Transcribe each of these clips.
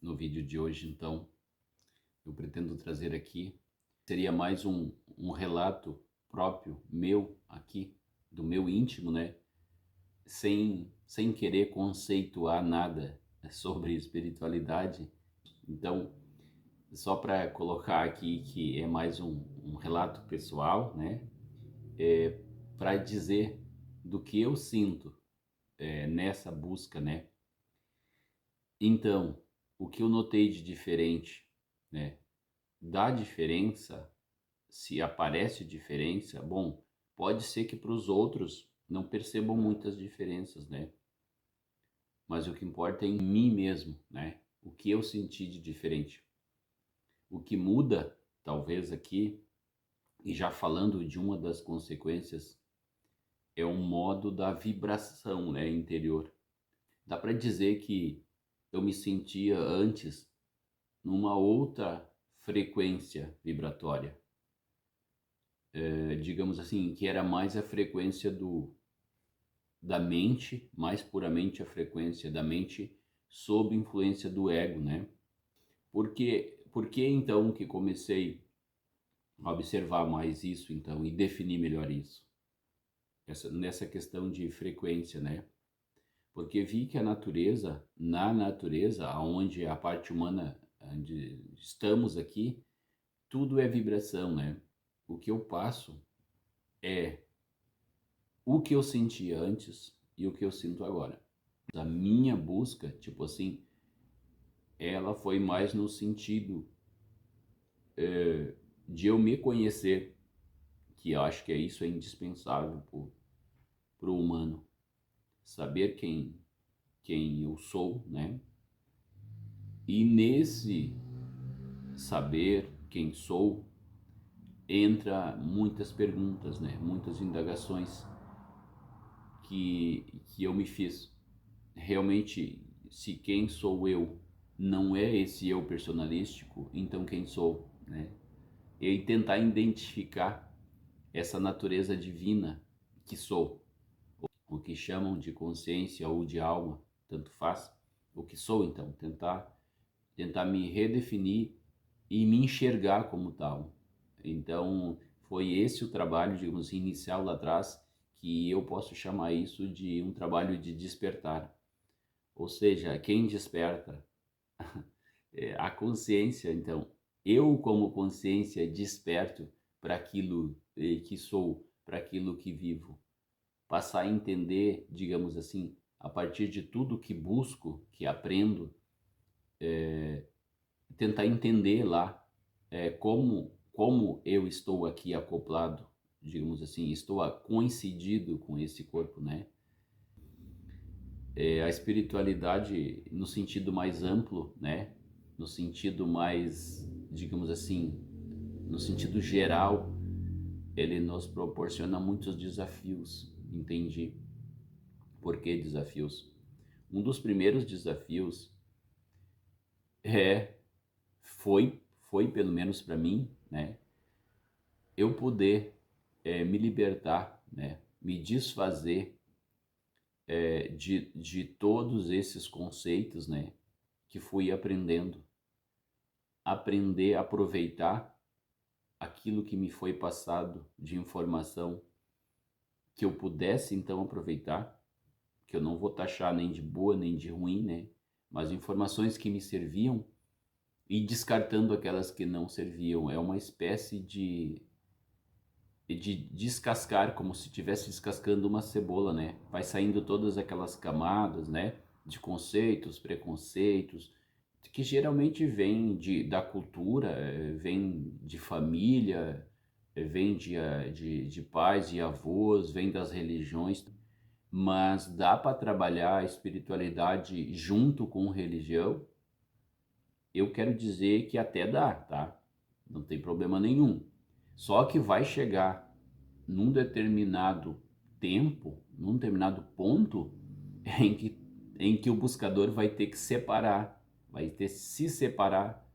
no vídeo de hoje, então, eu pretendo trazer aqui, seria mais um relato próprio, meu, aqui, do meu íntimo, né? Sem querer conceituar nada sobre espiritualidade. Então, só para colocar aqui que é mais um relato pessoal, né? Para dizer do que eu sinto nessa busca, né? Então, o que eu notei de diferente, né? Da diferença, se aparece diferença, bom, pode ser que para os outros não percebam muitas diferenças, né? Mas o que importa é em mim mesmo, né? O que eu senti de diferente. O que muda, talvez aqui, e já falando de uma das consequências, é o modo da vibração, né, interior. Dá para dizer que eu me sentia antes numa outra frequência vibratória, digamos assim, que era mais a frequência da mente, mais puramente a frequência da mente sob influência do ego, né? Por que então que comecei a observar mais isso então e definir melhor isso? Nessa questão de frequência, né? Porque vi que na natureza, aonde a parte humana, onde estamos aqui, tudo é vibração, né? O que eu passo é o que eu sentia antes e o que eu sinto agora. A minha busca, tipo assim, ela foi mais no sentido de eu me conhecer, que eu acho que isso é indispensável para o humano. Saber quem eu sou, né? E nesse saber quem sou, entra muitas perguntas, né? Muitas indagações que eu me fiz. Realmente, se quem sou eu não é esse eu personalístico, então quem sou, né? E tentar identificar essa natureza divina que sou, o que chamam de consciência ou de alma, tanto faz, o que sou então, tentar me redefinir e me enxergar como tal. Então, foi esse o trabalho, digamos assim, inicial lá atrás, que eu posso chamar isso de um trabalho de despertar. Ou seja, quem desperta a consciência, então, eu como consciência desperto para aquilo que sou, para aquilo que vivo. Passar a entender, digamos assim, a partir de tudo que busco, que aprendo, tentar entender lá como eu estou aqui acoplado, digamos assim, estou coincidido com esse corpo, né? A espiritualidade no sentido mais amplo, né? No sentido mais, digamos assim, no sentido geral, ele nos proporciona muitos desafios, entendi. Por que desafios? Um dos primeiros desafios é foi pelo menos para mim, né? Eu poder me libertar, né? Me desfazer de todos esses conceitos, né? Que fui aprendendo, aprender a aproveitar aquilo que me foi passado de informação que eu pudesse então aproveitar, que eu não vou taxar nem de boa nem de ruim, né? Mas informações que me serviam e descartando aquelas que não serviam. É uma espécie de descascar, como se estivesse descascando uma cebola, né? Vai saindo todas aquelas camadas, né? De conceitos, preconceitos, que geralmente vem da cultura, vem de família, vem de pais e avós, vem das religiões, mas dá para trabalhar a espiritualidade junto com religião. Eu quero dizer que até dá, tá? Não tem problema nenhum. Só que vai chegar num determinado tempo, num determinado ponto, em que, em que o buscador vai ter que separar, vai ter que se separar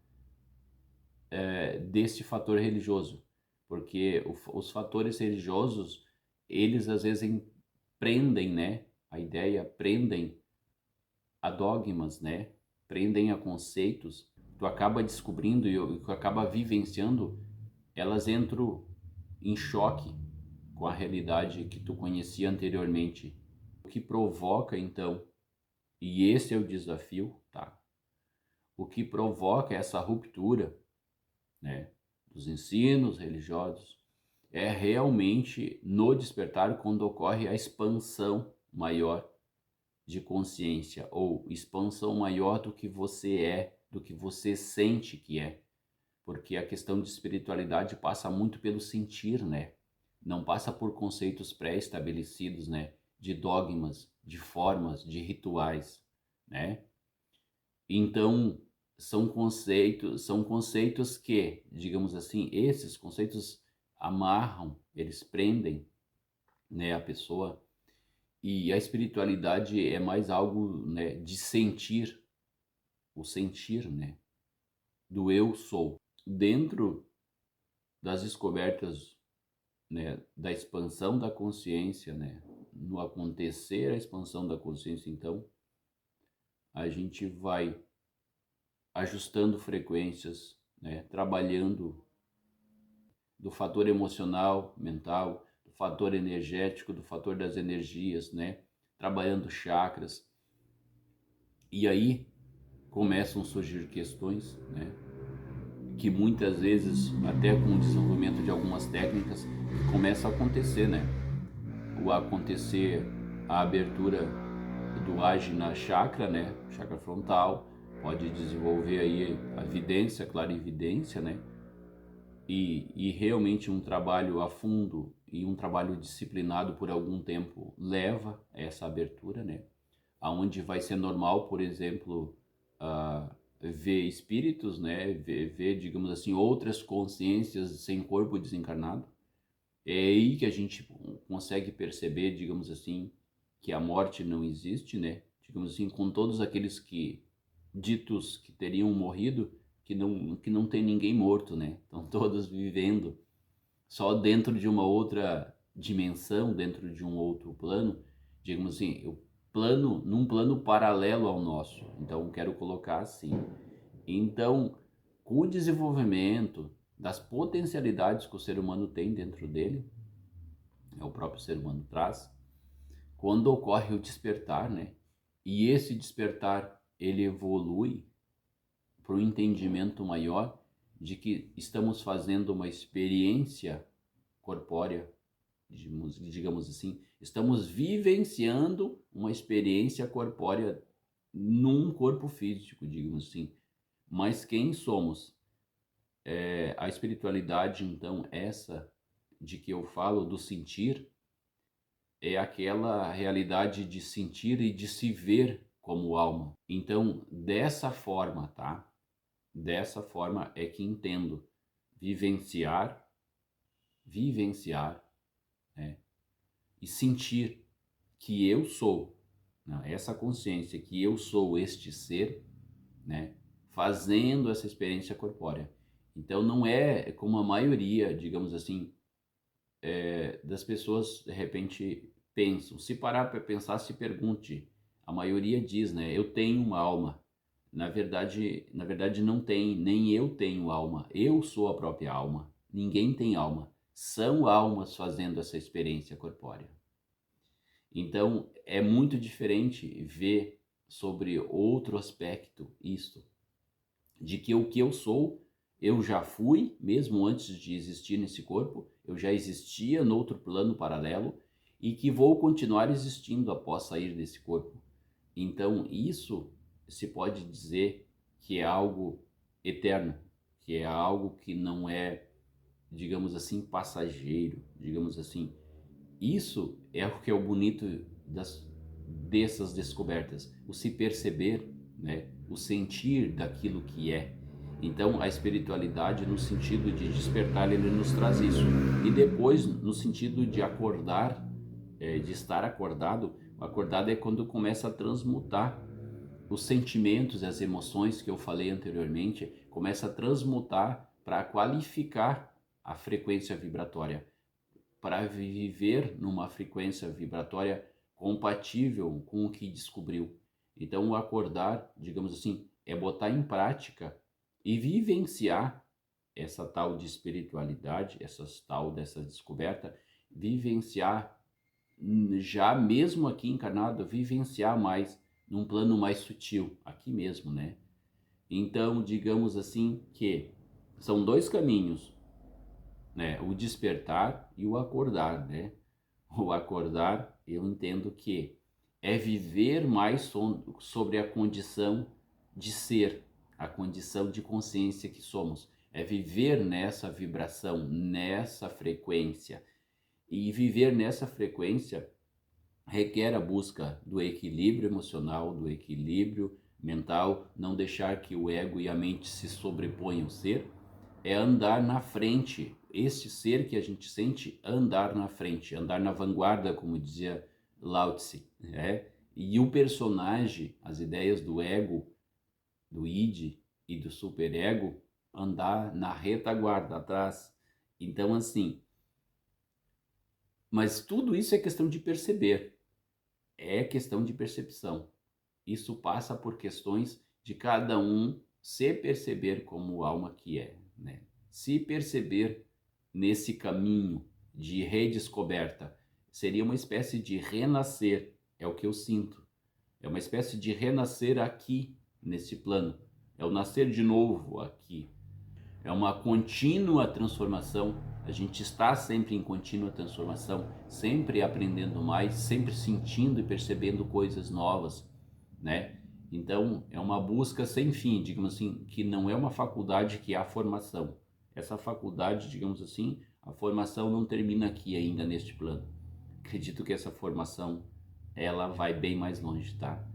deste fator religioso. Porque os fatores religiosos, eles às vezes prendem, né? A ideia prendem a dogmas, né? prendem a conceitos, tu acaba descobrindo e tu acaba vivenciando, elas entram em choque com a realidade que tu conhecia anteriormente. O que provoca então, e esse é o desafio, tá? O que provoca essa ruptura, né, dos ensinos religiosos é realmente no despertar, quando ocorre a expansão maior de consciência, ou expansão maior do que você é, do que você sente que é. Porque a questão de espiritualidade passa muito pelo sentir, né? Não passa por conceitos pré-estabelecidos, né? De dogmas, de formas, de rituais, né? Então, são conceitos que, digamos assim, esses conceitos amarram, eles prendem, né, a pessoa. E a espiritualidade é mais algo, né, de sentir, o sentir, né, do eu sou. Dentro das descobertas, né, da expansão da consciência, né, no acontecer a expansão da consciência, então, a gente vai ajustando frequências, né, trabalhando do fator emocional, mental, do fator energético, do fator das energias, né, trabalhando chakras. E aí começam a surgir questões, né, que muitas vezes, até com o desenvolvimento de algumas técnicas, começa a acontecer, né? O acontecer a abertura do Ajna chakra, né? Chakra frontal, pode desenvolver aí a vidência, a clarividência, né? E realmente um trabalho a fundo e um trabalho disciplinado por algum tempo leva a essa abertura, né? Aonde vai ser normal, por exemplo, ver espíritos, né? Ver, digamos assim, outras consciências sem corpo desencarnado. É aí que a gente consegue perceber, digamos assim, que a morte não existe, né? Digamos assim, com todos aqueles que ditos que teriam morrido, que não tem ninguém morto, né? Estão todos vivendo só dentro de uma outra dimensão, dentro de um outro plano, digamos assim, num plano paralelo ao nosso. Então, quero colocar assim. Então, com o desenvolvimento das potencialidades que o ser humano tem dentro dele, o próprio ser humano traz, quando ocorre o despertar, né? E esse despertar, ele evolui para um entendimento maior de que estamos fazendo uma experiência corpórea, digamos assim, estamos vivenciando uma experiência corpórea num corpo físico, digamos assim. Mas quem somos? A espiritualidade, então, essa de que eu falo do sentir, é aquela realidade de sentir e de se ver como alma. Então, dessa forma, tá? Dessa forma é que entendo vivenciar, né? E sentir que eu sou, né? Essa consciência que eu sou este ser, né? Fazendo essa experiência corpórea. Então, não é como a maioria, digamos assim, das pessoas de repente pensam. Se parar para pensar, se pergunte. A maioria diz, né? Eu tenho uma alma. Na verdade não tem, nem eu tenho alma. Eu sou a própria alma. Ninguém tem alma. São almas fazendo essa experiência corpórea. Então é muito diferente ver sobre outro aspecto isto, de que o que eu sou, eu já fui, mesmo antes de existir nesse corpo, eu já existia no outro plano paralelo e que vou continuar existindo após sair desse corpo. Então, isso se pode dizer que é algo eterno, que é algo que não é, digamos assim, passageiro, digamos assim. Isso é o que é o bonito dessas descobertas, o se perceber, né? O sentir daquilo que é. Então, a espiritualidade, no sentido de despertar, ele nos traz isso. E depois, no sentido de acordar, de estar acordado, o acordado é quando começa a transmutar os sentimentos e as emoções que eu falei anteriormente, começa a transmutar para qualificar a frequência vibratória, para viver numa frequência vibratória compatível com o que descobriu. Então, o acordar, digamos assim, é botar em prática e vivenciar essa tal de espiritualidade, dessa descoberta, vivenciar já mesmo aqui encarnado, vivenciar mais num plano mais sutil, aqui mesmo, né? Então, digamos assim que são dois caminhos, né? O despertar e o acordar, né? O acordar, eu entendo que é viver mais sobre a condição de ser, a condição de consciência que somos. É viver nessa vibração, nessa frequência. E viver nessa frequência requer a busca do equilíbrio emocional, do equilíbrio mental, não deixar que o ego e a mente se sobreponham ao ser, é andar na frente. Este ser que a gente sente, andar na frente, andar na vanguarda, como dizia Lao Tse, né? E o personagem, as ideias do ego, do id e do superego, andar na retaguarda, atrás. Então, assim, mas tudo isso é questão de perceber, é questão de percepção. Isso passa por questões de cada um se perceber como alma que é, né? Se perceber nesse caminho de redescoberta, seria uma espécie de renascer, é o que eu sinto. É uma espécie de renascer aqui, nesse plano. É o nascer de novo aqui. É uma contínua transformação. A gente está sempre em contínua transformação, sempre aprendendo mais, sempre sentindo e percebendo coisas novas, né? Então, é uma busca sem fim, digamos assim, que não é uma faculdade que é a formação. Essa faculdade, digamos assim, a formação não termina aqui ainda neste plano. Acredito que essa formação, ela vai bem mais longe, tá?